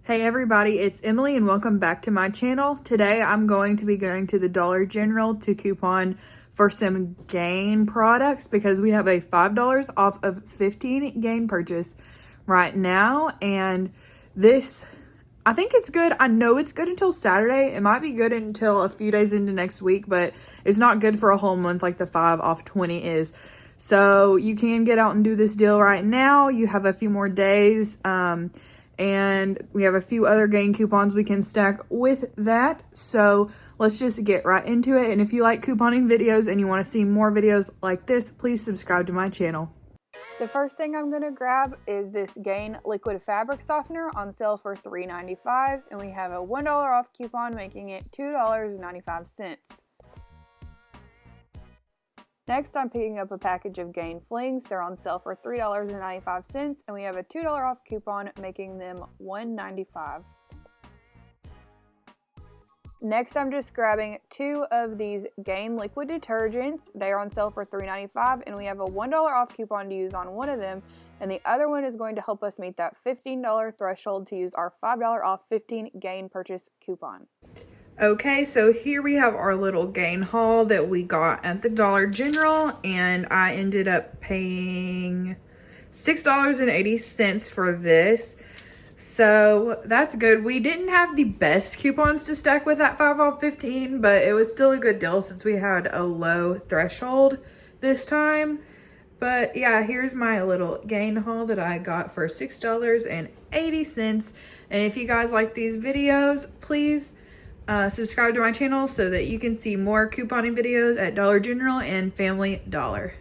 Hey everybody, it's Emily and welcome back to my channel. Today I'm going to be going to the Dollar General to coupon for some Gain products because we have a $5 off of 15 Gain purchase right now. And this, I think it's good. I know it's good until Saturday. It might be good until a few days into next week, but it's not good for a whole month like the 5 off 20 is. So you can get out and do this deal right now. You have a few more days. And we have a few other Gain coupons we can stack with that. So let's just get right into it. And if you like couponing videos and you want to see more videos like this, please subscribe to my channel. The first thing I'm going to grab is this Gain liquid fabric softener on sale for $3.95. And we have a $1 off coupon making it $2.95. Next, I'm picking up a package of Gain Flings. They're on sale for $3.95, and we have a $2 off coupon making them $1.95. Next, I'm just grabbing 2 of these Gain liquid detergents. They are on sale for $3.95, and we have a $1 off coupon to use on one of them, and the other one is going to help us meet that $15 threshold to use our $5 off 15 Gain purchase coupon. Okay, so here we have our little Gain haul that we got at the Dollar General, and I ended up paying $6.80 for this. So that's good. We didn't have the best coupons to stack with that 5 off 15, but it was still a good deal since we had a low threshold this time. But yeah, here's my little Gain haul that I got for $6.80. And if you guys like these videos, please subscribe to my channel so that you can see more couponing videos at Dollar General and Family Dollar.